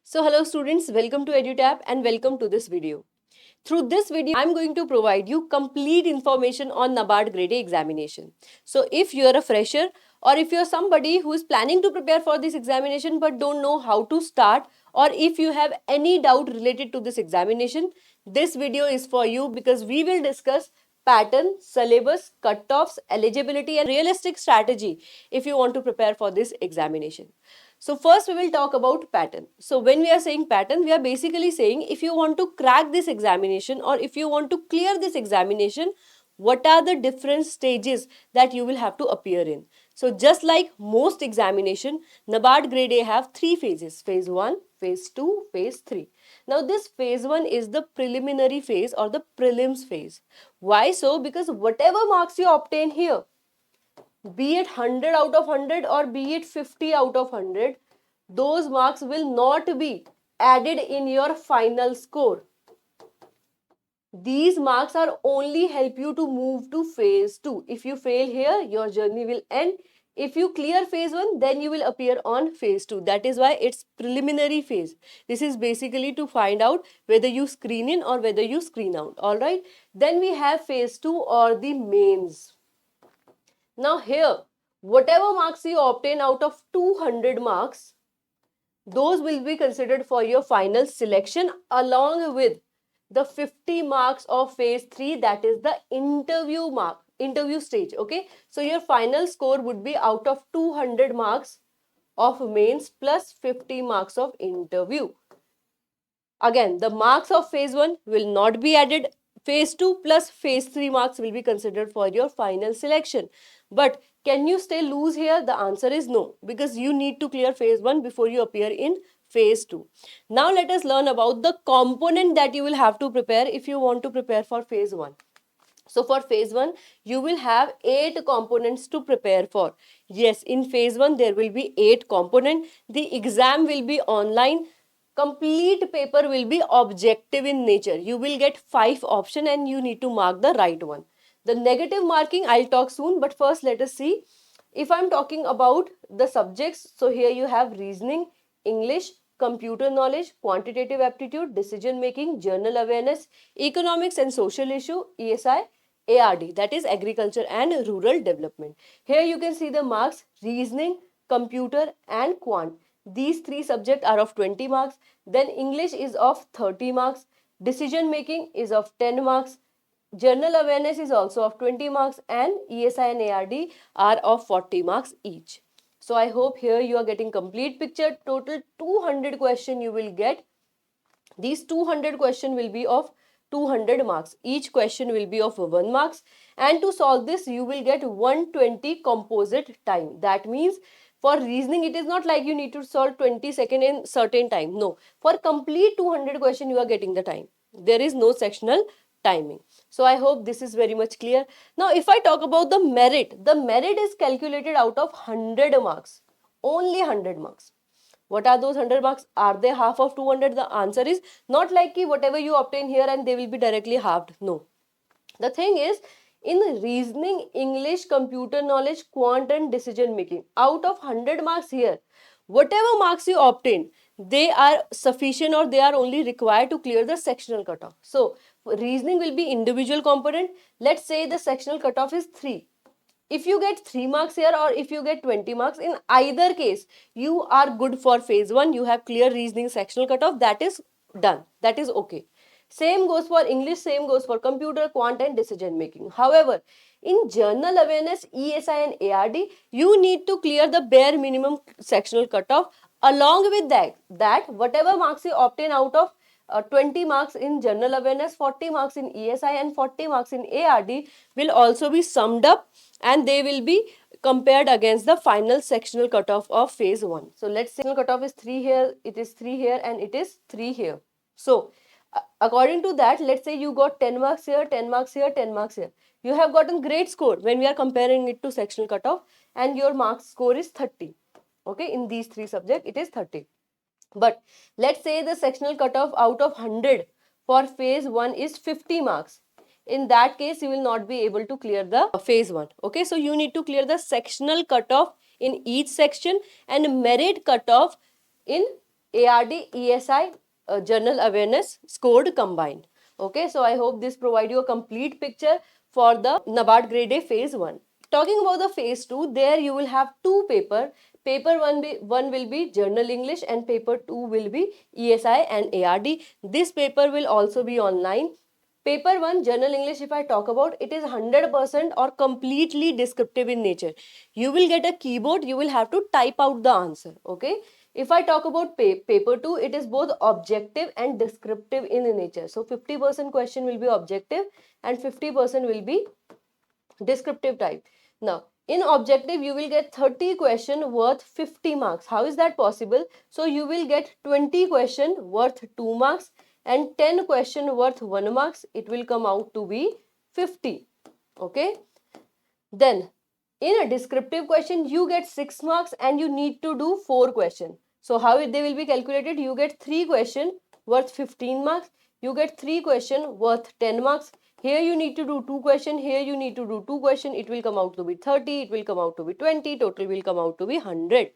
So hello students, welcome to EduTap and welcome to this video. Through this video, I'm going to provide you complete information on NABARD Grade A examination. So if you're a fresher or if you're somebody who is planning to prepare for this examination but don't know how to start, or if you have any doubt related to this examination, this video is for you because we will discuss pattern, syllabus, cutoffs, eligibility and realistic strategy if you want to prepare for this examination. So first we will talk about pattern. So when we are saying pattern, we are basically saying if you want to crack this examination or if you want to clear this examination, what are the different stages that you will have to appear in. So just like most examination, NABARD Grade A have three phases, phase 1, phase 2, phase 3. Now this phase 1 is the preliminary phase or the prelims phase. Why so? Because whatever marks you obtain here, be it 100 out of 100 or be it 50 out of 100, those marks will not be added in your final score. These marks are only help you to move to phase 2. If you fail here, your journey will end. If you clear phase 1, then you will appear on phase 2. That is why it's preliminary phase. This is basically to find out whether you screen in or whether you screen out. Alright. Then we have phase 2 or the mains. Now here, whatever marks you obtain out of 200 marks, those will be considered for your final selection along with the 50 marks of phase 3, that is the interview stage. Okay, so your final score would be out of 200 marks of mains plus 50 marks of interview. Again, the marks of phase 1 will not be added. Phase 2 plus phase 3 marks will be considered for your final selection. But can you stay loose here? The answer is no, because you need to clear phase 1 before you appear in phase 2. Now let us learn about the component that you will have to prepare if you want to prepare for phase 1. So for phase 1, you will have 8 components to prepare for. Yes, in phase 1, there will be 8 components. The exam will be online. Complete paper will be objective in nature. You will get 5 options and you need to mark the right one. The negative marking, I'll talk soon, but first let us see. If I'm talking about the subjects, so here you have reasoning, English, computer knowledge, quantitative aptitude, decision making, general awareness, economics and social issue, ESI, ARD, that is agriculture and rural development. Here you can see the marks, reasoning, computer and quant. These three subjects are of 20 marks. Then English is of 30 marks. Decision making is of 10 marks. General awareness is also of 20 marks and ESI and ARD are of 40 marks each. So I hope here you are getting complete picture. Total 200 question you will get. These 200 question will be of 200 marks. Each question will be of 1 marks. And to solve this, you will get 120 composite time. That means for reasoning, it is not like you need to solve 20 seconds in certain time. No. For complete 200 question, you are getting the time. There is no sectional timing. So I hope this is very much clear. Now, if I talk about the merit is calculated out of 100 marks. Only 100 marks. What are those 100 marks? Are they half of 200? The answer is not like whatever you obtain here and they will be directly halved. No. The thing is, in reasoning, English, computer knowledge, quant and decision making, out of 100 marks here, whatever marks you obtain, they are sufficient or they are only required to clear the sectional cutoff. So, reasoning will be individual component. Let's say the sectional cutoff is 3. If you get 3 marks here or if you get 20 marks, in either case, you are good for phase 1. You have clear reasoning sectional cutoff. That is done. That is okay. Same goes for English, same goes for computer, quant and decision making. However, in general awareness, ESI and ARD, you need to clear the bare minimum sectional cutoff. Along with that whatever marks you obtain out of 20 marks in general awareness, 40 marks in ESI and 40 marks in ARD will also be summed up and they will be compared against the final sectional cutoff of phase 1. So let's say sectional cutoff is 3 here, it is 3 here and it is 3 here. So according to that, let's say you got 10 marks here, 10 marks here, 10 marks here. You have gotten great score when we are comparing it to sectional cutoff and your marks score is 30. Okay, in these 3 subjects it is 30. But let's say the sectional cutoff out of 100 for phase 1 is 50 marks. In that case, you will not be able to clear the phase 1. Okay, so you need to clear the sectional cutoff in each section and merit cutoff in ARD, ESI, General Awareness scored combined. Okay, so I hope this provide you a complete picture for the NABARD Grade A Phase 1. Talking about the Phase 2, there you will have two paper. Paper 1 will be General English and paper 2 will be ESI and ARD. This paper will also be online. Paper 1 General English, if I talk about, it is 100% or completely descriptive in nature. You will get a keyboard, you will have to type out the answer. Okay. If I talk about paper 2, it is both objective and descriptive in nature. So 50% question will be objective and 50% will be descriptive type. Now, in objective, you will get 30 question worth 50 marks. How is that possible? So, you will get 20 question worth 2 marks and 10 question worth 1 marks. It will come out to be 50. Okay. Then, in a descriptive question, you get 6 marks and you need to do 4 questions. So, how they will be calculated? You get 3 question worth 15 marks. You get 3 question worth 10 marks. Here you need to do 2 question. Here you need to do 2 question. It will come out to be 30. It will come out to be 20. Total will come out to be 100.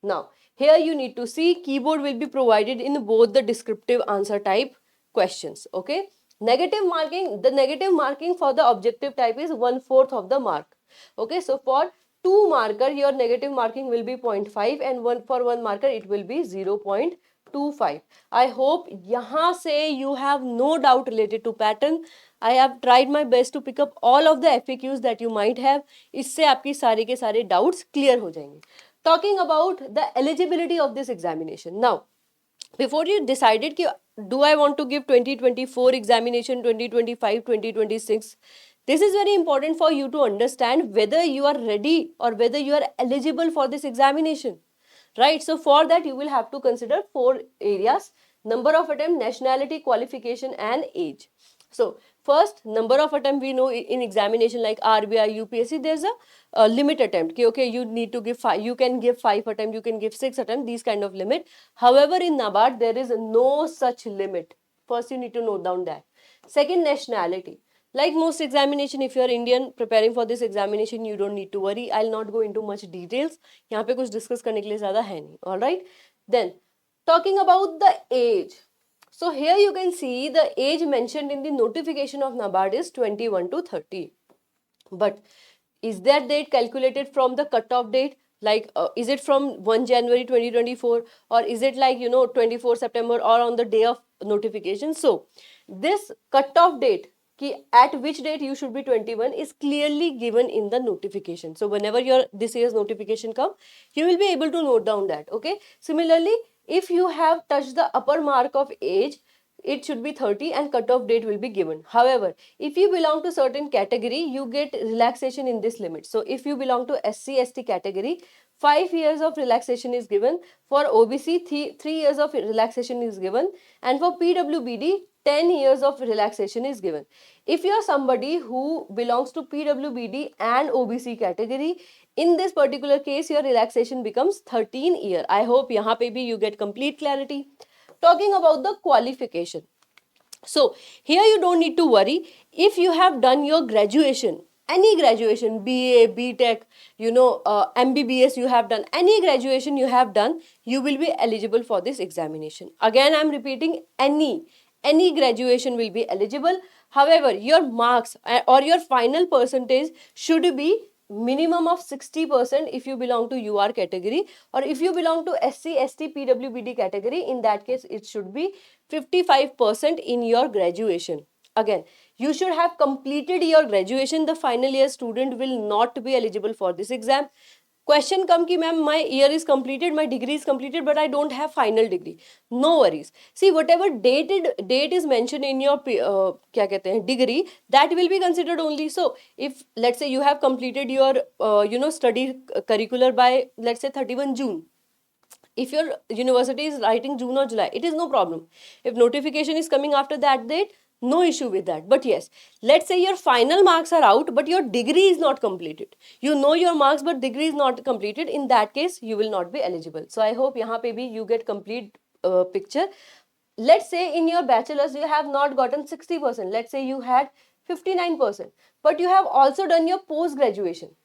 Now, here you need to see keyboard will be provided in both the descriptive answer type questions. Okay. Negative marking, the negative marking for the objective type is 1/4 of the mark. Okay, so for 2 marker, your negative marking will be 0.5 and for 1 marker, it will be 0.25. I hope यहाँ से you have no doubt related to pattern. I have tried my best to pick up all of the FAQs that you might have. इससे आपकी सारे के सारे doubts clear हो जाएंगे. Talking about the eligibility of this examination. Now, before you decided कि do I want to give 2024 examination, 2025, 2026, this is very important for you to understand whether you are ready or whether you are eligible for this examination, right? So for that you will have to consider 4 areas: number of attempt, nationality, qualification and age. So first, number of attempt, we know in examination like RBI, UPSC, there's a limit attempt. Okay, you need to give 5, you can give 5 attempt, you can give 6 attempt, these kind of limit. However, in NABARD, there is no such limit. First, you need to note down that. Second, nationality. Like most examination, if you are Indian preparing for this examination, you don't need to worry. I'll not go into much details. यहाँ पे कुछ discuss करने के लिए ज़्यादा है नहीं. All right. Then, talking about the age. So here you can see the age mentioned in the notification of NABARD is 21 to 30. But is that date calculated from the cutoff date? Like, is it from 1 January 2024 or is it like, 24 September or on the day of notification? So this cutoff date, at which date you should be 21 is clearly given in the notification. So whenever this year's notification come, you will be able to note down that. Okay. Similarly, if you have touched the upper mark of age, it should be 30 and cutoff date will be given. However, if you belong to certain category, you get relaxation in this limit. So if you belong to SC/ST category, 5 years of relaxation is given. For OBC, 3 years of relaxation is given. And for PWBD, 10 years of relaxation is given. If you are somebody who belongs to PWBD and OBC category, in this particular case, your relaxation becomes 13 year. I hope यहाँ पे भी you get complete clarity. Talking about the qualification. So here you don't need to worry. If you have done your graduation, any graduation, BA, BTech, MBBS you have done, any graduation you have done, you will be eligible for this examination. Again, I am repeating, any graduation will be eligible. However, your marks or your final percentage should be minimum of 60% if you belong to UR category, or if you belong to SC/ST PWBD category, in that case it should be 55% in your graduation. Again, you should have completed your graduation. The final year student will not be eligible for this exam. Question come ki ma'am, my year is completed, my degree is completed, but I don't have final degree. No worries. See, whatever date is mentioned in your क्या कहते हैं degree, that will be considered only. So if let's say you have completed your study curricular by let's say 31 June. If your university is writing June or July, it is no problem. If notification is coming after that date, no issue with that. But yes, let's say your final marks are out, but your degree is not completed. You know your marks, but degree is not completed. In that case, you will not be eligible. So I hope यहाँ पे भी you get complete picture. Let's say in your bachelor's, you have not gotten 60%. Let's say you had 59%, but you have also done your post-graduation.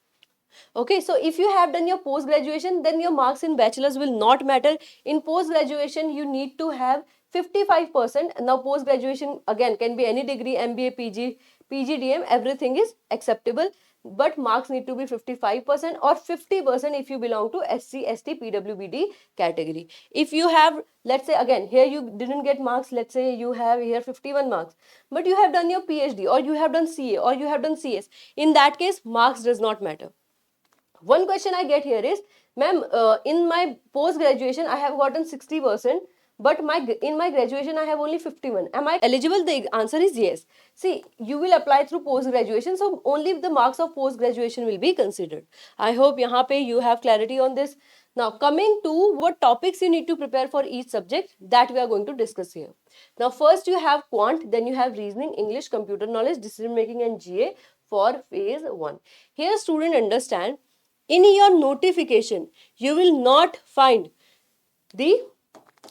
Okay, so if you have done your post graduation, then your marks in bachelor's will not matter. In post graduation, you need to have 55%. Now post graduation again can be any degree, MBA, PG, PGDM, everything is acceptable, but marks need to be 55% or 50% if you belong to SC, ST, PWBD category. If you have, let's say again, here you didn't get marks, let's say you have here 51 marks, but you have done your PhD or you have done CA or you have done CS, in that case, marks does not matter. One question I get here is, ma'am, in my post graduation I have gotten 60%, but in my graduation I have only 51. Am I eligible? The answer is yes. See, you will apply through post graduation, so only the marks of post graduation will be considered. I hope yahan pe you have clarity on this. Now coming to what topics you need to prepare for each subject, that we are going to discuss here. Now first you have quant, then you have reasoning, English, computer knowledge, decision making and GA for phase 1. Here student understand, in your notification you will not find the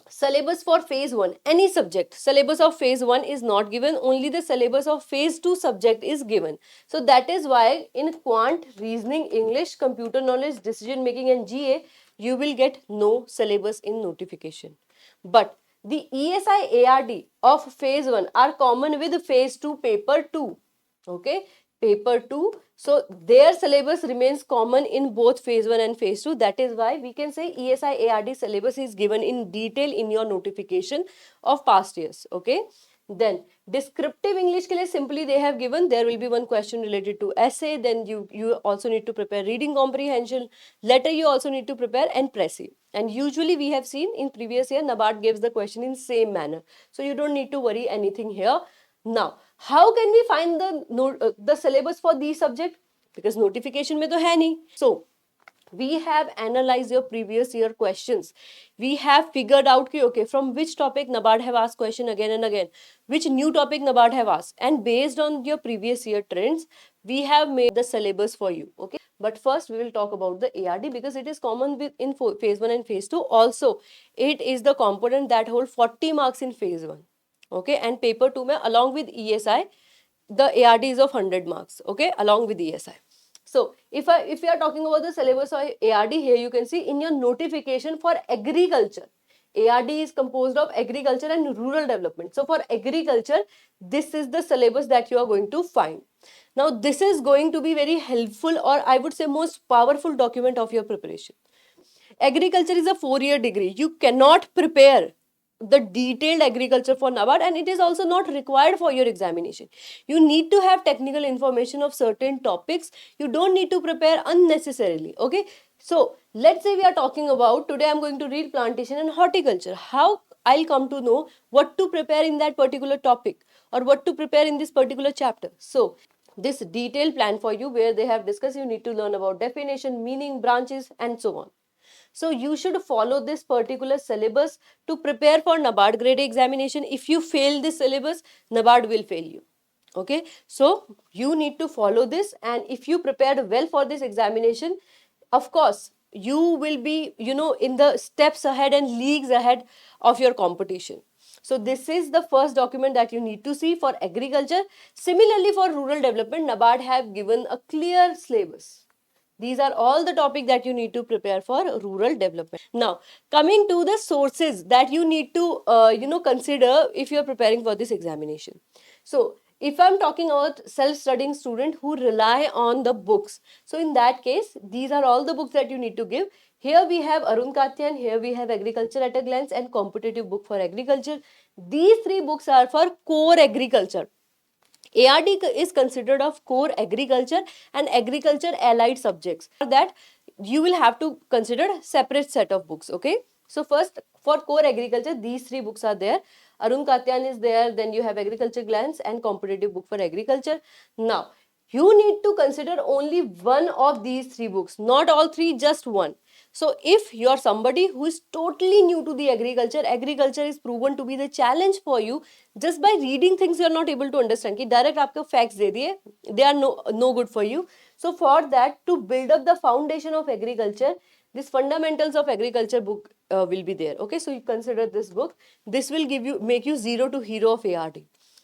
syllabus for phase 1, any subject. Syllabus of phase 1 is not given, only the syllabus of phase 2 subject is given. So that is why in quant, reasoning, English, computer knowledge, decision making and GA, you will get no syllabus in notification. But the ESI ARD of phase 1 are common with phase 2 paper 2. Okay, paper 2. So their syllabus remains common in both phase 1 and phase 2. That is why we can say ESI ARD syllabus is given in detail in your notification of past years. Okay. Then descriptive English ke liye simply they have given, there will be one question related to essay, then you also need to prepare reading comprehension, letter you also need to prepare, and précis. And usually we have seen in previous year NABARD gives the question in same manner. So you don't need to worry anything here. Now, how can we find the syllabus for these subject? Because notification mein to hai nahi. So we have analyzed your previous year questions. We have figured out ki, okay, from which topic NABARD have asked question again and again, which new topic NABARD have asked, and based on your previous year trends, we have made the syllabus for you. Okay, but first we will talk about the ARD because it is common with in phase 1 and phase 2. Also, it is the component that hold 40 marks in phase 1. Okay, and paper 2 mein along with ESI, the ARD is of 100 marks. Okay, along with ESI. So if we are talking about the syllabus of ARD, here you can see in your notification for agriculture, ARD is composed of agriculture and rural development. So for agriculture, this is the syllabus that you are going to find. Now this is going to be very helpful, or I would say most powerful document of your preparation. Agriculture is a 4-year degree. You cannot prepare the detailed agriculture for NABARD, and it is also not required for your examination. You need to have technical information of certain topics. You don't need to prepare unnecessarily. Okay, so let's say we are talking about, today I'm going to read plantation and horticulture. How I'll come to know what to prepare in that particular topic or what to prepare in this particular chapter. So this detailed plan for you, where they have discussed, you need to learn about definition, meaning, branches and so on. So you should follow this particular syllabus to prepare for NABARD grade examination. If you fail this syllabus, NABARD will fail you. Okay, so you need to follow this, and if you prepared well for this examination, of course you will be, in the steps ahead and leagues ahead of your competition. So this is the first document that you need to see for agriculture. Similarly, for rural development, NABARD have given a clear syllabus. These are all the topics that you need to prepare for rural development. Now, coming to the sources that you need to, consider if you are preparing for this examination. So, if I'm talking about self-studying student who rely on the books, so in that case, these are all the books that you need to give. Here we have Arun Katyan, here we have Agriculture at a Glance and Competitive Book for Agriculture. These 3 books are for core agriculture. ARD is considered of core agriculture and agriculture allied subjects. For that, you will have to consider separate set of books. Okay, so first for core agriculture, these 3 books are there. Arun Katyan is there, then you have Agriculture Glance and Competitive Book for Agriculture. Now you need to consider only one of these 3 books, not all 3, just one. So if you are somebody who is totally new to the agriculture is proven to be the challenge for you. Just by reading things you are not able to understand कि direct आपको facts दे दिए, they are no good for you. So for that, to build up the foundation of agriculture, this fundamentals of agriculture book will be there. Okay, so you consider this book. This will make you zero to hero of ARD.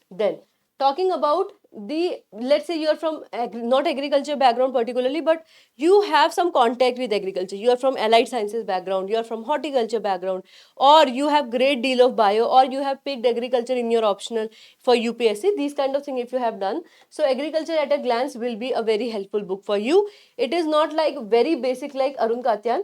Then talking about the, let's say you are from not agriculture background particularly, but you have some contact with agriculture, you are from allied sciences background, you are from horticulture background, or you have great deal of bio, or you have picked agriculture in your optional for UPSC, these kind of thing if you have done, so agriculture at a glance will be a very helpful book for you. It is not like very basic like Arun Katyan.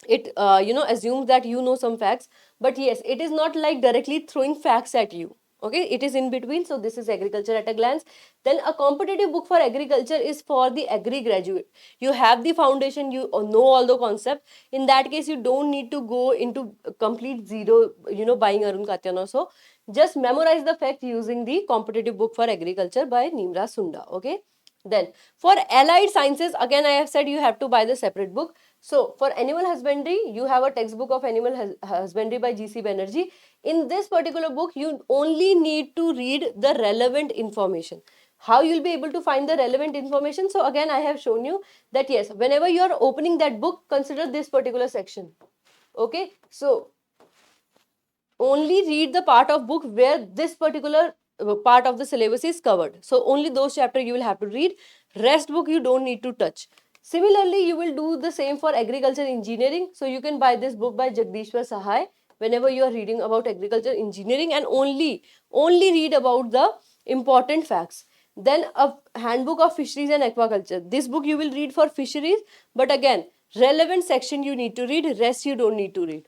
It assumes that you know some facts, but yes, it is not like directly throwing facts at you. Okay, it is in between. So this is agriculture at a glance. Then a competitive book for agriculture is for the agri graduate. You have the foundation, you know all the concept. In that case, you don't need to go into complete zero, buying Arun Katyan or so. Just memorize the fact using the competitive book for agriculture by Nimra Sunda. Okay, then for allied sciences, again I have said you have to buy the separate book. So for animal husbandry, you have a textbook of animal husbandry by G.C. Banerjee. In this particular book, you only need to read the relevant information. How you'll be able to find the relevant information? So again, I have shown you that yes, whenever you are opening that book, consider this particular section. Okay, so only read the part of book where this particular part of the syllabus is covered. So only those chapter you will have to read. Rest book you don't need to touch. Similarly, you will do the same for agriculture engineering. So you can buy this book by Jagdishwar Sahai whenever you are reading about agriculture engineering, and only read about the important facts. Then a handbook of fisheries and aquaculture. This book you will read for fisheries, but again, relevant section you need to read, rest you don't need to read.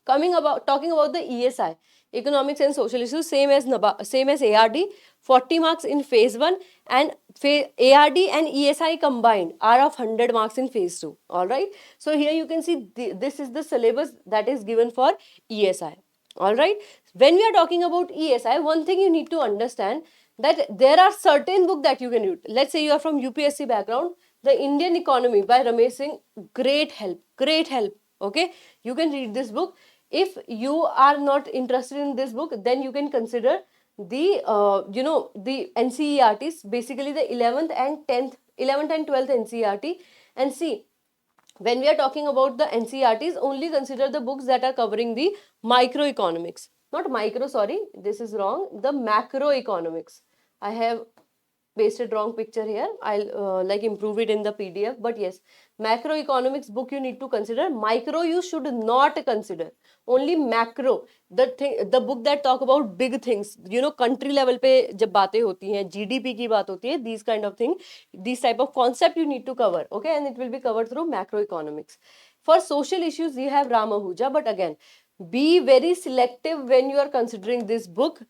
Talking about the ESI, economics and social issues, same as ARD, 40 marks in phase 1, and ARD and ESI combined are of 100 marks in phase 2. All right, so here you can see this is the syllabus that is given for ESI. All right, when we are talking about ESI, one thing you need to understand that there are certain books that you can read. Let's say you are from UPSC background, the Indian Economy by Ramesh Singh, great help. Okay, you can read this book. If you are not interested in this book, then you can consider the the NCERTs, basically the 11th and 12th NCERT. And see, when we are talking about the NCERTs, only consider the books that are covering the microeconomics, not micro, sorry, this is wrong, the macroeconomics. I have pasted wrong picture here. I'll like improve it in the PDF. But yes, macroeconomics book you need to consider. Micro you should not consider. Only macro, the book that talk about big things. Country level पे जब बातें होती हैं, GDP की बात होती है, these kind of thing, these type of concept you need to cover. Okay, and it will be covered through macroeconomics. For social issues, you have Ram Ahuja, but again, be very selective when you are considering this book.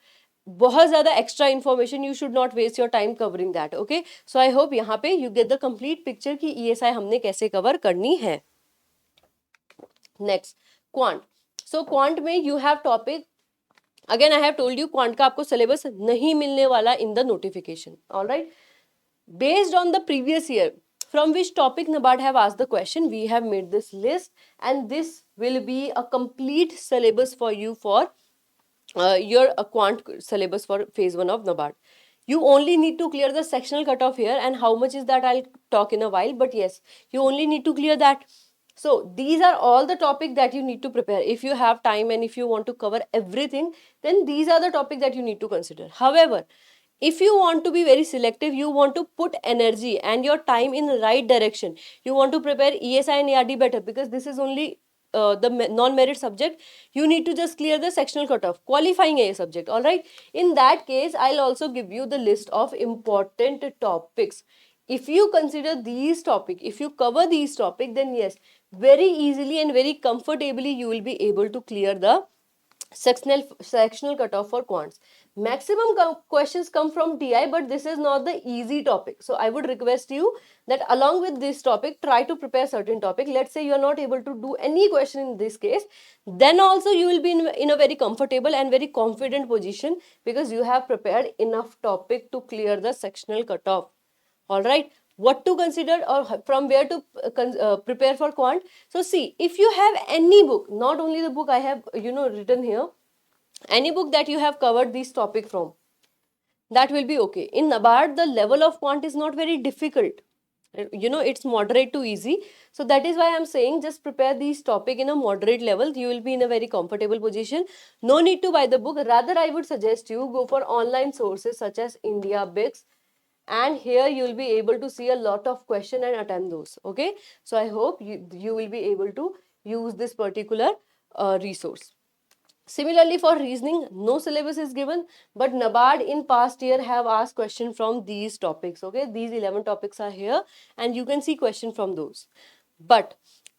बहुत ज़्यादा extra information, you should not waste your time covering that. Okay, so I hope यहाँ पे you get the complete picture कि ESI हमने कैसे cover करनी है. Next, quant. So quant में you have topic, again I have told you quant का आपको सिलेबस नहीं मिलने वाला in the notification. Alright, based on the previous year from which topic NABARD have asked the question, we have made this list, and this will be a complete syllabus for you for your quant syllabus for phase 1 of NABARD. You only need to clear the sectional cutoff here, and how much is that I'll talk in a while, but yes, you only need to clear that. So these are all the topics that you need to prepare. If you have time and if you want to cover everything, then these are the topics that you need to consider. However, if you want to be very selective, you want to put energy and your time in the right direction, you want to prepare ESI and ARD better, because this is only the non-merit subject, you need to just clear the sectional cutoff, qualifying a subject. All right, in that case, I'll also give you the list of important topics. If you consider these topics, if you cover these topics, then yes, very easily and very comfortably you will be able to clear the sectional cutoff for quants. Maximum questions come from TI, but this is not the easy topic. So I would request you that along with this topic, try to prepare certain topic. Let's say you are not able to do any question in this case, then also you will be in a very comfortable and very confident position, because you have prepared enough topic to clear the sectional cutoff. All right, what to consider or from where to prepare for quant. So see, if you have any book, not only the book I have written here, any book that you have covered this topic from, that will be okay. In NABARD, the level of quant is not very difficult. It's moderate to easy. So that is why I'm saying just prepare these topic in a moderate level. You will be in a very comfortable position. No need to buy the book. Rather, I would suggest you go for online sources such as India Bix, and here you will be able to see a lot of question and attempt those. Okay, so I hope you will be able to use this particular resource. Similarly, for reasoning, no syllabus is given, but NABARD in past year have asked question from these topics. Okay, these 11 topics are here, and you can see question from those. But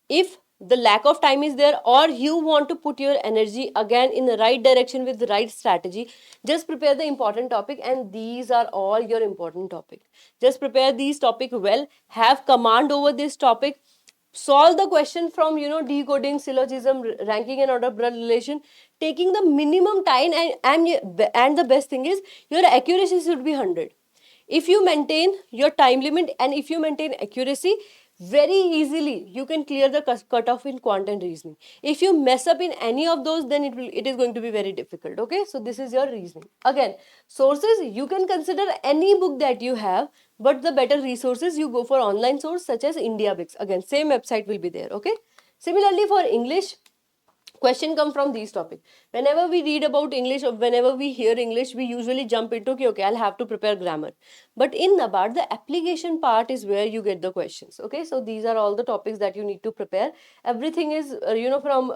if the lack of time is there, or you want to put your energy again in the right direction with the right strategy, just prepare the important topic, and these are all your important topic. Just prepare these topic well, have command over this topic, solve the question from decoding, syllogism, ranking and order, blood relation, taking the minimum time, and the best thing is your accuracy should be 100. If you maintain your time limit and if you maintain accuracy, very easily you can clear the cutoff in quant and reasoning. If you mess up in any of those, then it is going to be very difficult. Okay, so this is your reasoning. Again, sources, you can consider any book that you have, but the better resources you go for online source such as India Bix. Again, same website will be there. Okay, similarly for English, question come from these topics. Whenever we read about English or whenever we hear English, we usually jump into okay, I'll have to prepare grammar. But in NABARD, the application part is where you get the questions. Okay, so these are all the topics that you need to prepare. Everything is from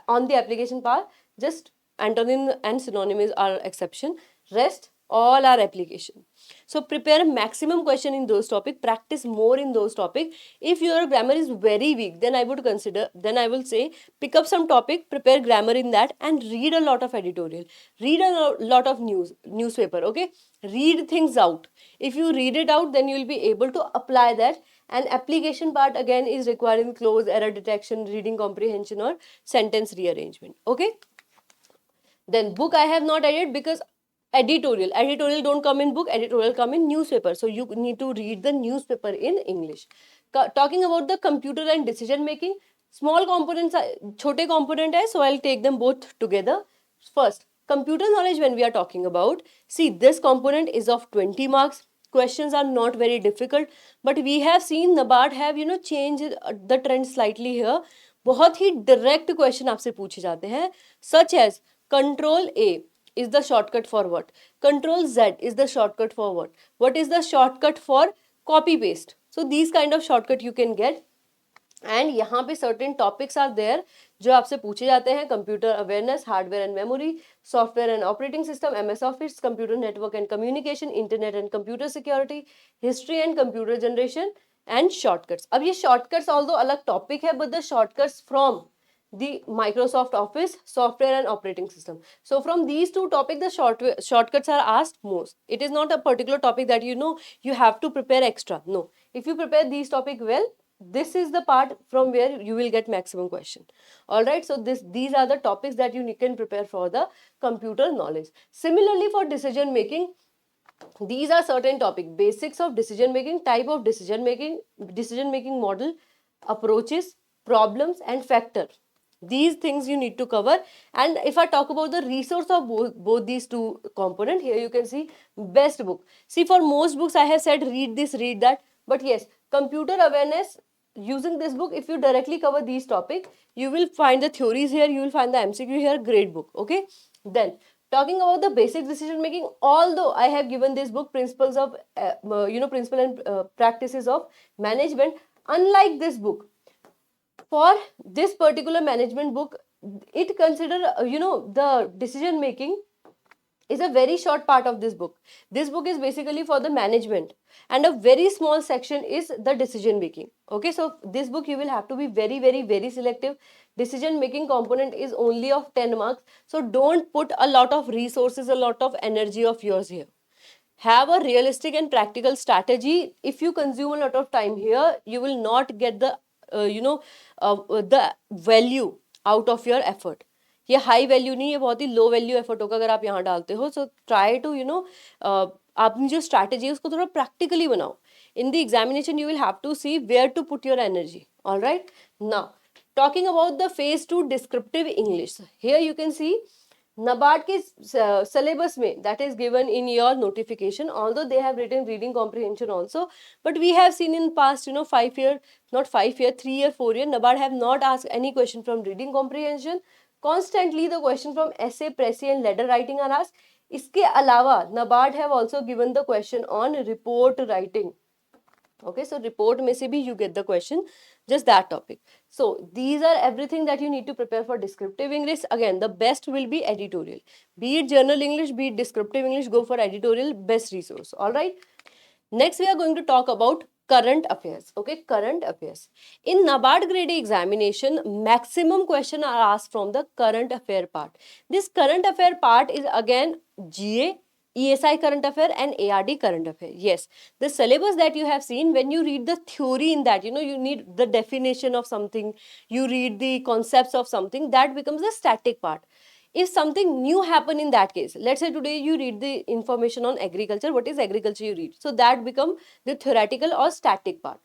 on the application part. Just antonym and synonyms are exception. Rest all are application. So prepare a maximum question in those topic, practice more in those topic. If your grammar is very weak, then I will say pick up some topic, prepare grammar in that, and read a lot of editorial, read a lot of newspaper. Okay, read things out. If you read it out, then you will be able to apply that. And application part again is requiring close, error detection, reading comprehension, or sentence rearrangement. Okay, then book I have not added because editorial don't come in book, editorial come in newspaper, so you need to read the newspaper in English. Talking about the computer and decision making, small components chote component hai, so I'll take them both together. First, computer knowledge, when we are talking about, see, this component is of 20 marks. Questions are not very difficult, but we have seen NABARD have changed the trend slightly here. बहुत ही direct question आपसे पूछे जाते हैं, such as Control A is the shortcut for what? Control Z is the shortcut for what? What is the shortcut for copy paste? So these kind of shortcut you can get. And यहाँ पे certain topics are there जो आपसे पूछे जाते हैं. Computer awareness, hardware and memory, software and operating system, MS office, computer network and communication, internet and computer security, history and computer generation and shortcuts. अब ये shortcuts although अलग topic है, but the shortcuts from the Microsoft Office, software and operating system. So from these two topics, the shortcuts are asked most. It is not a particular topic that you have to prepare extra. No, if you prepare these topic well, this is the part from where you will get maximum question. All right, so these are the topics that you can prepare for the computer knowledge. Similarly for decision making, these are certain topic: basics of decision making, type of decision making model, approaches, problems and factor. These things you need to cover. And if I talk about the resource of both these two component, here you can see best book. See, for most books I have said read this, read that, but yes, computer awareness, using this book, if you directly cover these topic, you will find the theories here, you will find the MCQ here. Great book. Okay, then talking about the basic decision making, although I have given this book principles of principle and practices of management, unlike this book, for this particular management book, it consider the decision making is a very short part of this book. This book is basically for the management, and a very small section is the decision making. Okay, so this book you will have to be very, very, very selective. Decision making component is only of 10 marks, so don't put a lot of resources, a lot of energy of yours here. Have a realistic and practical strategy. If you consume a lot of time here, you will not get the the value out of your effort. ये high value नहीं, ये बहुत ही low value effort होगा अगर आप यहाँ डालते हो. सो ट्राई टू अपनी जो स्ट्रैटेजी है उसको थोड़ा प्रैक्टिकली बनाओ. In the examination you will have to see where to put your energy. Alright, now talking about the phase 2 descriptive English, here you can see NABARD के syllabus में, that is given in your notification, although they have written reading comprehension also, but we have seen in past, 5 year, not 5 year, 3 year, 4 year, NABARD have not asked any question from reading comprehension. Constantly the question from essay, précis and letter writing are asked. इसके अलावा NABARD have also given the question on report writing. Okay, so report में से भी you get the question, just that topic. So these are everything that you need to prepare for descriptive English. Again, the best will be editorial. Be it journal English, be it descriptive English, go for editorial, best resource. All right. Next, we are going to talk about current affairs. Okay, current affairs. In NABARD grade A examination, maximum question are asked from the current affair part. This current affair part is again GA, ESI current affair and ARD current affair. Yes, the syllabus that you have seen, when you read the theory in that, you need the definition of something, you read the concepts of something, that becomes the static part. If something new happen in that case, let's say today you read the information on agriculture, what is agriculture you read, so that become the theoretical or static part.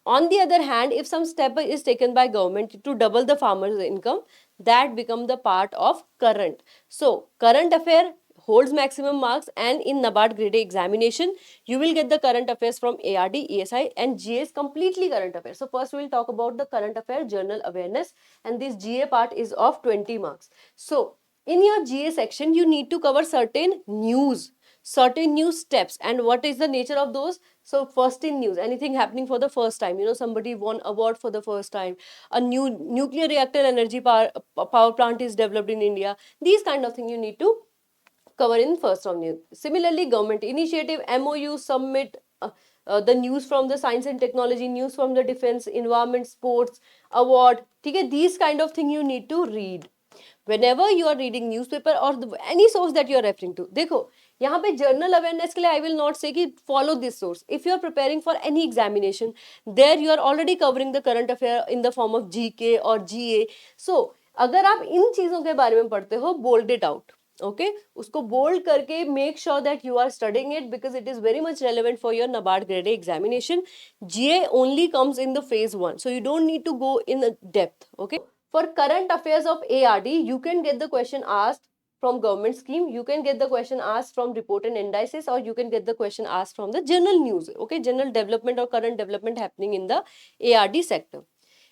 On the other hand, if some step is taken by government to double the farmers income, that become the part of current. So current affair holds maximum marks, and in NABARD grade A examination you will get the current affairs from ARD, ESI and GA is completely current affairs. So first we will talk about the current affair general awareness, and this GA part is of 20 marks. So in your GA section you need to cover certain news steps, and what is the nature of those. So first in news, anything happening for the first time, somebody won award for the first time, a new nuclear reactor energy power plant is developed in India, these kind of thing you need to cover in first of news. Similarly, government initiative, MOU, summit, the news from the science and technology, news from the defense, environment, sports, award, okay, these kind of thing you need to read whenever you are reading newspaper or any source that you are referring to. देखो यहाँ पे journal awareness के लिए I will not say कि follow this source. If you are preparing for any examination, there you are already covering the current affair in the form of GK or GA. So अगर आप इन चीजों के बारे में पढ़ते हो, bold it out. Okay, उसको bold करके make sure that you are studying it because it is very much relevant for your NABARD grade A examination. GA only comes in the phase 1, so you don't need to go in depth. Okay. For current affairs of ARD, you can get the question asked from government scheme, you can get the question asked from report and indices, or you can get the question asked from the general news, okay, general development or current development happening in the ARD sector.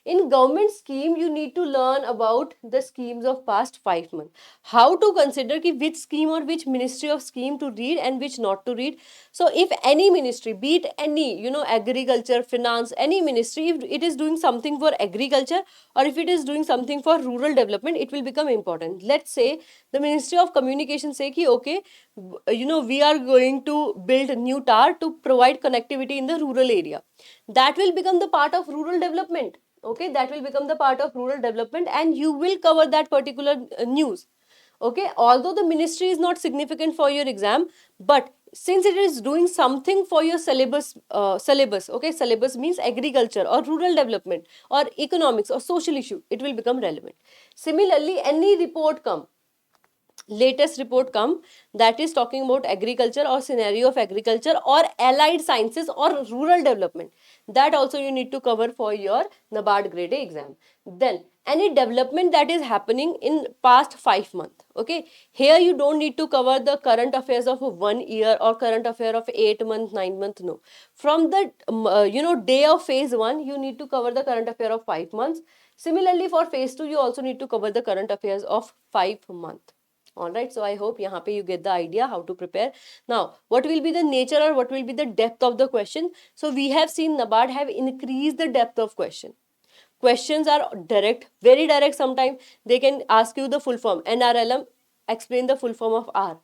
In government scheme, you need to learn about the schemes of past 5 months. How to consider ki which scheme or which ministry of scheme to read and which not to read. So if any ministry, be it any, agriculture, finance, any ministry, if it is doing something for agriculture or if it is doing something for rural development, it will become important. Let's say the Ministry of Communication say ki okay, we are going to build a new tower to provide connectivity in the rural area. That will become the part of rural development. Okay, that will become the part of rural development and you will cover that particular news. Okay, although the ministry is not significant for your exam, but since it is doing something for your syllabus, okay, syllabus means agriculture or rural development or economics or social issue, it will become relevant. Similarly, any report come, latest report come that is talking about agriculture or scenario of agriculture or allied sciences or rural development, that also you need to cover for your NABARD grade A exam. Then any development that is happening in past 5 months, okay, here you don't need to cover the current affairs of 1 year or current affair of 8 months, 9 months, no. From the day of phase 1 you need to cover the current affair of 5 months. Similarly, for phase 2 you also need to cover the current affairs of 5 months. All right, so I hope यहाँ पे you get the idea how to prepare. Now, what will be the nature or what will be the depth of the question? So we have seen NABARD have increased the depth of question. Questions are direct, very direct. Sometimes they can ask you the full form. NRLM, explain the full form of R.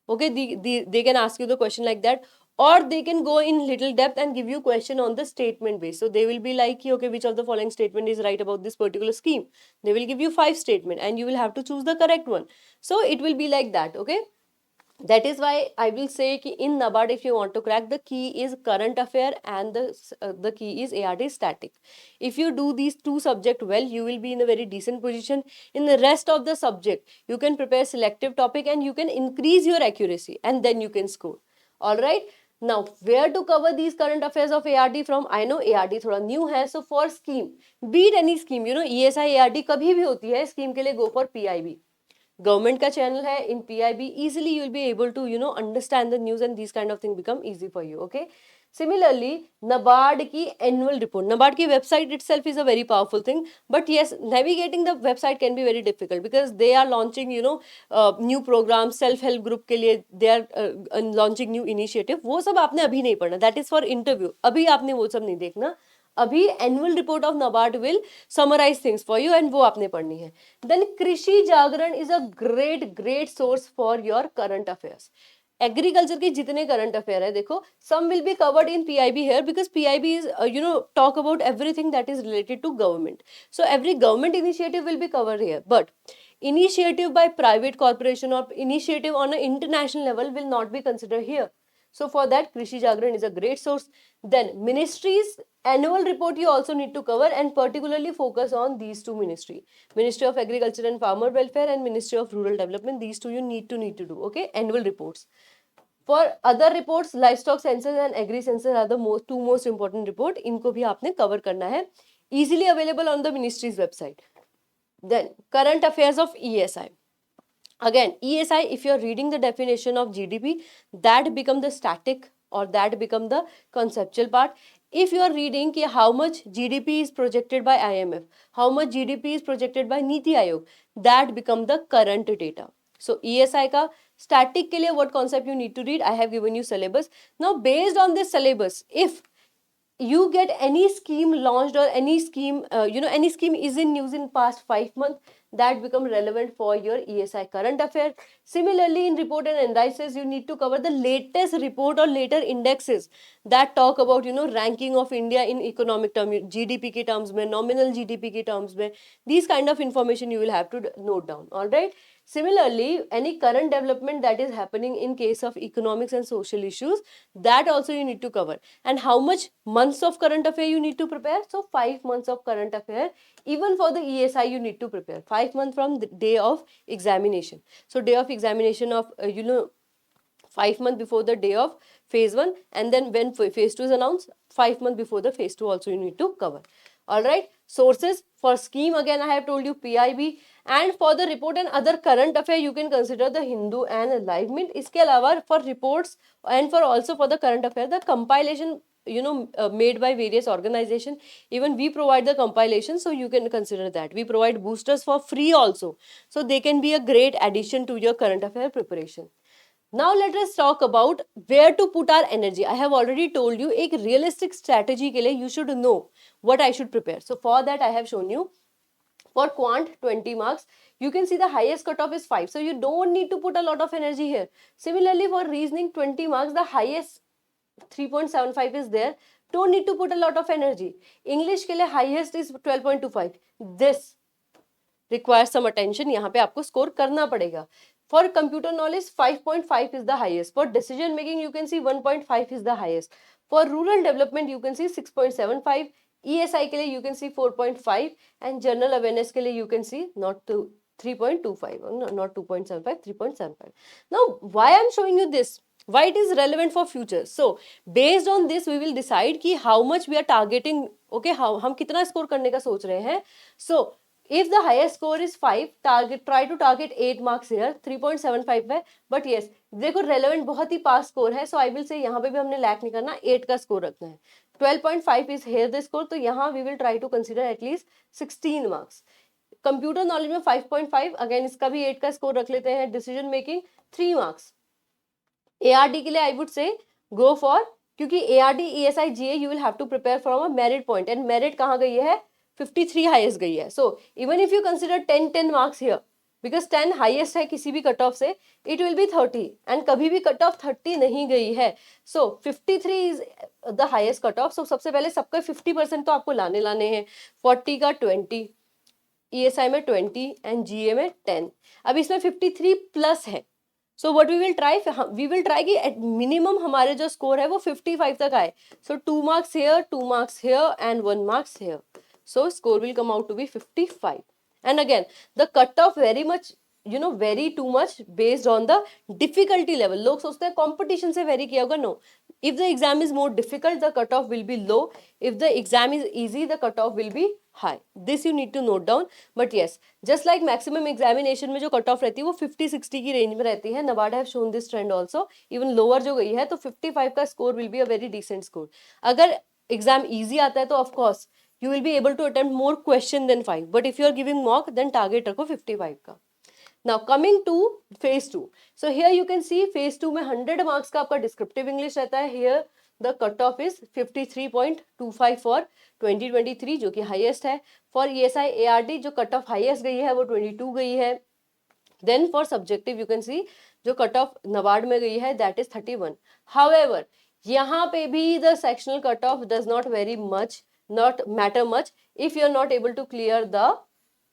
Okay, they can ask you the question like that, or they can go in little depth and give you question on the statement base. So they will be like, okay, which of the following statement is right about this particular scheme? They will give you 5 statement and you will have to choose the correct one. So it will be like that. Okay, that is why I will say ki in NABARD, if you want to crack, the key is current affair and the key is ARD static. If you do these two subject well, you will be in a very decent position. In the rest of the subject, you can prepare selective topic and you can increase your accuracy and then you can score. All right. Now, where to cover these current affairs of ARD from? I know ARD thoda new hai, so for scheme, be it any scheme, ESI ARD kabhi bhi hoti hai, scheme ke liye go for PIB. Government का channel है इन PIB, easily you will be able to understand the news and these kind of thing become easy for you. Okay. Similarly, NABARD की annual report, NABARD की website itself is a very powerful thing, but yes, navigating the website can be very difficult because they are launching new programs, self help group के लिए they are launching new initiative. वो सब आपने अभी नहीं पढ़ना, that is for interview. अभी आपने वो सब नहीं देखना. अभी annual report of NABARD will summarise things for you and वो आपने पढ़नी है. Then Krishi Jagran is a great source for your current affairs. Agriculture के जितने करंट अफेयर है, देखो, some will be covered in PIB here because PIB is talk about everything that is related to government. So every government initiative will be covered here, but initiative by private corporation or initiative on an international level will not be considered here. So for that, Krishi Jagran is a great source. Then ministries annual report you also need to cover and particularly focus on these two ministry. Ministry of Agriculture and Farmer Welfare and Ministry of Rural Development. These two you need to do. Okay, annual reports. For other reports, livestock census and agri census are the two most important report. इनको भी आपने cover करना है. Easily available on the ministry's website. Then current affairs of ESI. Again, ESI, if you're reading the definition of GDP, that become the static or that become the conceptual part. If you are reading कि how much GDP is projected by IMF, how much GDP is projected by Niti Aayog, that become the current data. So ESI का static के लिए what concept you need to read, I have given you syllabus. Now based on this syllabus, if you get any scheme launched or any scheme any scheme is in news in past 5 months, that become relevant for your ESI current affair. Similarly, in report and indices you need to cover the latest report or later indexes that talk about ranking of India in economic term, GDP के terms में, nominal GDP के terms में. These kind of information you will have to note down. All right. Similarly, any current development that is happening in case of economics and social issues, that also you need to cover. And how much months of current affair you need to prepare? So 5 months of current affair. Even for the ESI you need to prepare 5 months from the day of examination. So day of examination of 5 months before the day of phase 1, and then when phase 2 is announced, 5 months before the phase 2 also you need to cover. All right. Sources for scheme, again I have told you PIB, and for the report and other current affair you can consider the Hindu and Live Mint. इसके अलावा for reports and for also for the current affair, the compilation made by various organization, even we provide the compilation, so you can consider that. We provide boosters for free also, so they can be a great addition to your current affair preparation. Now let us talk about where to put our energy. I have already told you एक realistic strategy के लिए you should know what I should prepare. So for that I have shown you for quant 20 marks. You can see the highest cutoff is 5. So you don't need to put a lot of energy here. Similarly for reasoning 20 marks, the highest 3.75 is there. Don't need to put a lot of energy. English के लिए highest is 12.25. This requires some attention. यहाँ पे आपको score करना पड़ेगा. For computer knowledge, 5.5 is the highest. For decision making, you can see 1.5 is the highest. For rural development, you can see 6.75. ESI के लिए you can see 4.5, and general awareness के लिए you can see not to 3.25, not 2.75, 3.75. Now, why I'm showing you this? Why it is relevant for future? So, based on this, we will decide कि how much we are targeting. Okay, हम कितना score करने का सोच रहे हैं? So, if the highest score is 5, try to target 8 marks here. 3.75 है, but yes, देखो relevant बहुत ही पास score है, so I will say यहाँ पे भी हमने lack नहीं करना, 8 का score रखना है. 12.5 is here the score, तो यहाँ we will try to consider at least 16 marks. Computer knowledge में 5.5, again इसका भी 8 का score रख लेते हैं. Decision making 3 marks. ARD के लिए I would say go for, क्योंकि ARD, ESI, GA you will have to prepare from a merit point, and merit कहाँ गई है? 53 highest गई है. So even if you consider 10 marks here, because 10 highest है किसी भी कट ऑफ से, it will be 30, and कभी भी कट ऑफ 30 नहीं गई है. So 53 is the highest cut off. So सबसे पहले सबका 50% तो आपको लाने हैं. 40 का 20, ESI में 20 and GA में 10. अब इसमें 53 प्लस है. So what we will try कि at minimum हमारे जो score है वो 55 तक आए. So 2 marks here, 2 marks here, and 1 marks here. So score will come out to be 55. And again, the cutoff very much, vary too much based on the difficulty level. लोग सोचते हैं competition से vary किया होगा. No. If the exam is more difficult, the cutoff will be low. If the exam is easy, the cutoff will be high, this you need to note down. But yes, just like maximum examination में जो cut off रहती है वो 50-60 की range में रहती है. NABARD have shown this trend also. Even lower जो गई है तो 55 का score will be a very decent score. अगर एग्जाम ईजी आता है तो of course you will be able to attempt more question than 5, but if you are giving mock then target रखो 55 का. Now coming to phase 2, so here you can see phase 2 में 100 marks का आपका descriptive English रहता है. Here the cutoff is 53.25 for 2023 जो कि highest है. For ESI ARD जो cutoff highest गई है वो 22 गई है. Then for subjective you can see जो cutoff NABARD में गई है that is 31. However यहाँ पे भी the sectional cutoff does not vary much, not matter much if you are not able to clear the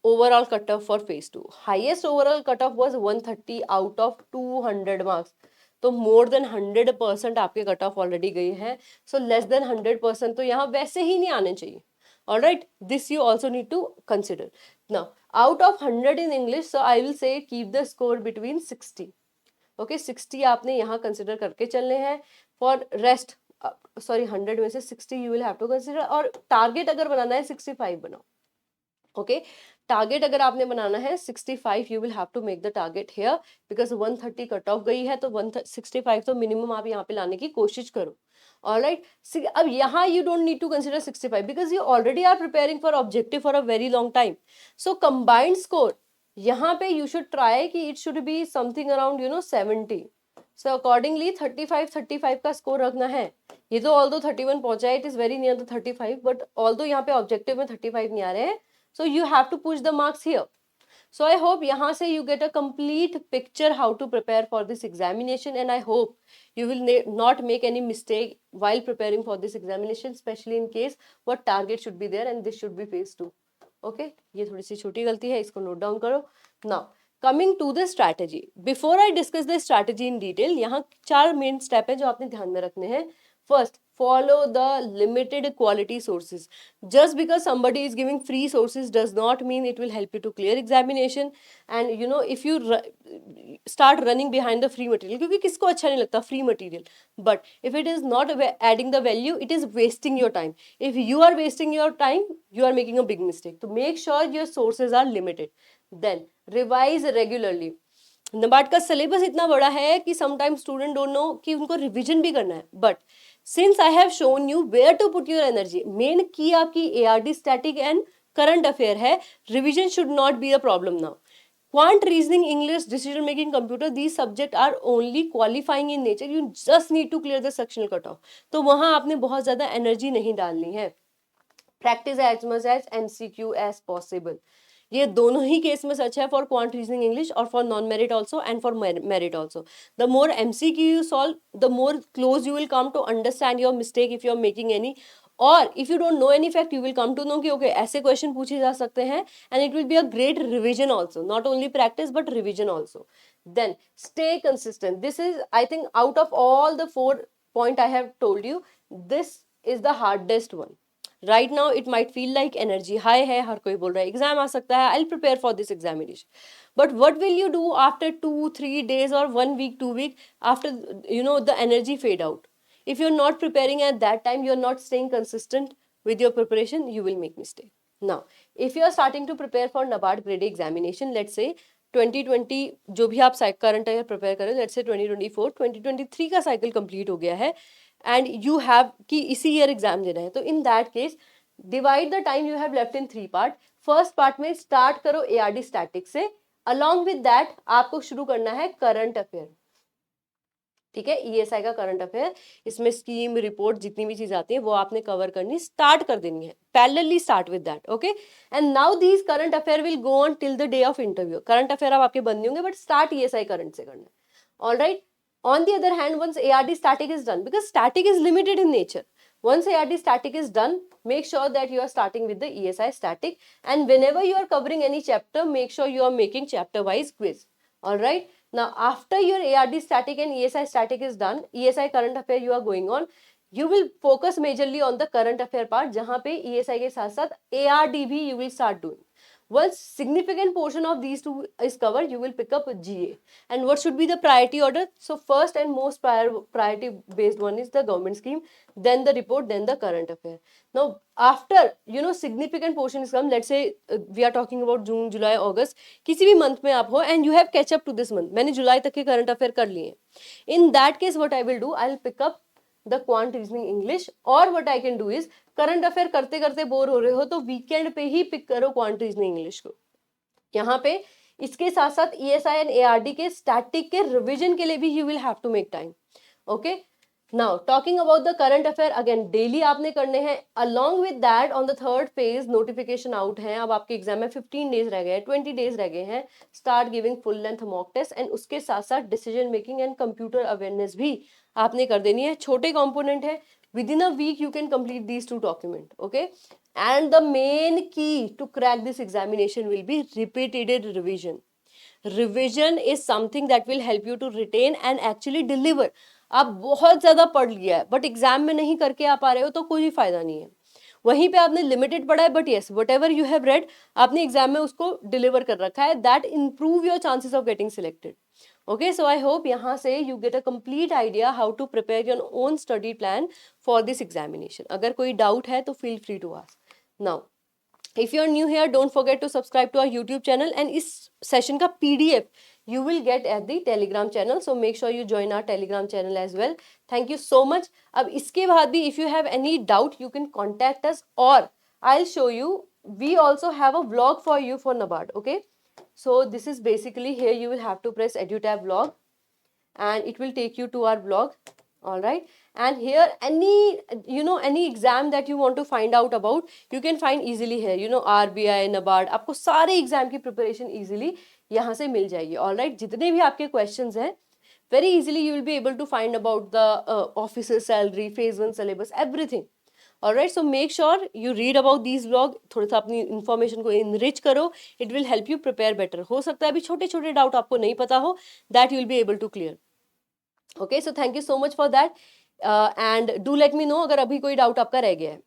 overall cutoff for phase 2. Highest overall cutoff was 130 out of 200 marks. तो more than 100% आपके cut off already गई है. So less than 100% तो यहाँ वैसे ही नहीं आने चाहिए. Alright, this you also need to consider. Now, out of 100 in English, so I will say keep the score between 60. Okay, 60 आपने यहाँ consider करके चलने हैं. For rest, sorry 100 में से 60 you will have to consider. और target अगर बनाना है 65 बनाओ. Okay, टारगेट अगर आपने बनाना है 65, you will have to make the target here because 130 cut off गई है तो 165 तो मिनिमम आप यहाँ पे लाने की कोशिश करो. ऑलराइट, अब यहाँ you don't need to consider 65 because you already are preparing for objective for a very long time. So combined score यहाँ पे यू शुड ट्राई कि it should be something around 70. So accordingly 35 का score रखना है. ये तो although 31 पहुंचा है, it is very near the 35, but although यहाँ पे ऑब्जेक्टिव में 35 नहीं आ रहे हैं. So you have to push the marks here. So I hope यहाँ से you get a complete picture how to prepare for this examination, and I hope you will not make any mistake while preparing for this examination, especially in case what target should be there and this should be phase 2. Okay, ये थोड़ी सी छोटी गलती है, इसको note down करो. Now coming to the strategy. Before I discuss the strategy in detail, यहाँ 4 main step है जो आपने ध्यान में रखने हैं. First, follow the limited quality sources. Just because somebody is giving free sources does not mean it will help you to clear examination. And if you start running behind the free material, क्योंकि किसको अच्छा नहीं लगता free material, but if it is not adding the value, it is wasting your time. If you are wasting your time, you are making a big mistake. So make sure your sources are limited. Then revise regularly. NABARD का syllabus इतना बड़ा है कि sometimes student don't know कि उनको revision भी करना है. But since I have shown you where to put your energy, main की आपकी ARD static and current affair है. Revision should not be the problem now. Quant, reasoning, English, decision making, computer, these subjects are only qualifying in nature. You just need to clear the sectional cutoff. तो वहां आपने बहुत ज्यादा energy नहीं डालनी है. Practice as much as MCQ as possible. ये दोनों ही केस में सच है फॉर क्वांट रीजनिंग इंग्लिश और for non merit also and for merit also. The more MCQ you solve, the more close you will come to understand your mistake if you are making any, और if you don't know any fact you will come to know कि okay ऐसे question पूछे जा सकते हैं, and it will be a great revision also, not only practice but revision also. Then stay consistent. This is, I think, out of all the 4 point I have told you, this is the hardest one. Right now it might feel like energy high है, हर कोई बोल रहा है exam आ सकता है, I'll prepare for this examination. But what will you do after 2-3 days or 1 week, 2 week, after the energy fade out? If you're not preparing at that time, you're not staying consistent with your preparation, you will make mistake. Now if you are starting to prepare for NABARD grade examination, let's say 2020 जो भी आप current affair prepare करें, let's say 2024 2023 का cycle complete हो गया है and you have कि इसी ईयर एग्जाम देना है, तो in that case divide the time you have left in 3 part. First part में स्टार्ट करो ARD स्टैटिक से, अलॉन्ग विद दैट आपको शुरू करना है करंट अफेयर. ठीक है, ESI का करंट अफेयर, इसमें स्कीम रिपोर्ट जितनी भी चीज आती है वो आपने कवर करनी स्टार्ट कर देनी है. Parallelly start with that. Okay, and now these current affair will go on till the day of interview. Current affair अब आपके बंद नहीं होंगे, बट स्टार्ट ESI करंट से करना है. Alright, on the other hand, once ARD static is done, because static is limited in nature, once ARD static is done, make sure that you are starting with the ESI static, and whenever you are covering any chapter, make sure you are making chapter wise quiz. All right, now after your ARD static and ESI static is done, ESI current affair you are going on, you will focus majorly on the current affair part, जहाँ पे ESI के साथ साथ ARD भी you will start doing. Once significant portion of these two is covered, you will pick up GA. And what should be the priority order? So first and most priority based one is the government scheme, then the report, then the current affair. Now after significant portion is come, let's say we are talking about June, July, August, किसी भी month में आप हो and you have catch up to this month, मैंने जुलाई तक के current affair कर लिए हैं. In that case what I will do, I'll pick up the quant reasoning English, और what I can do is current affair करते करते bore हो रहे हो तो वीकेंड पे ही पिक करो क्वांट रीजनिंग इंग्लिश को. यहाँ पे इसके साथ साथ ESI एंड ARD के स्टैटिक के रिवीजन के लिए भी you will have to make time. Okay, now talking about the current affair, again daily आपने करने हैं. Along with that on the third phase notification out है, अब आपके एग्जाम में 15 डेज रह गए हैं, 20 डेज रह गए हैं. Start giving full length mock test and उसके साथ साथ decision making and computer awareness भी आपने कर देनी है. छोटे कंपोनेंट है, within a week you can complete these two documents. Okay, and the main key to crack this examination will be repeated revision. Revision is something that will help you to retain and actually deliver. आप बहुत ज्यादा पढ़ लिया है but exam में नहीं करके आ पा रहे हो तो कोई फायदा नहीं है. वहीं पे आपने लिमिटेड पढ़ा है but yes what ever you have read आपने एग्जाम में उसको डिलीवर कर रखा है. That improve your chances of getting selected. Okay, so I hope यहाँ से you get a complete idea how to prepare your own study plan for this examination. अगर कोई doubt है तो feel free to ask. Now, if you are new here, don't forget to subscribe to our YouTube channel and इस session का PDF you will get at the Telegram channel. So make sure you join our Telegram channel as well. Thank you so much. अब इसके बाद भी if you have any doubt you can contact us or I'll show you. We also have a vlog for you for NABARD. Okay. So this is basically here you will have to press EduTab vlog and it will take you to our vlog. All right, and here any exam that you want to find out about you can find easily here. RBI, NABARD, आपको सारे exam की preparation easily यहाँ से मिल जाएगी. All right, जितने भी आपके questions हैं very easily you will be able to find about the officer salary, phase 1 syllabus, everything. Alright, so make sure you read about these vlog. थोड़ा सा अपनी information को enrich करो. It will help you prepare better. हो सकता है अभी छोटे छोटे doubt आपको नहीं पता हो, that you will be able to clear. Okay, so thank you so much for that. And do let me know अगर अभी कोई doubt आपका रह गया है.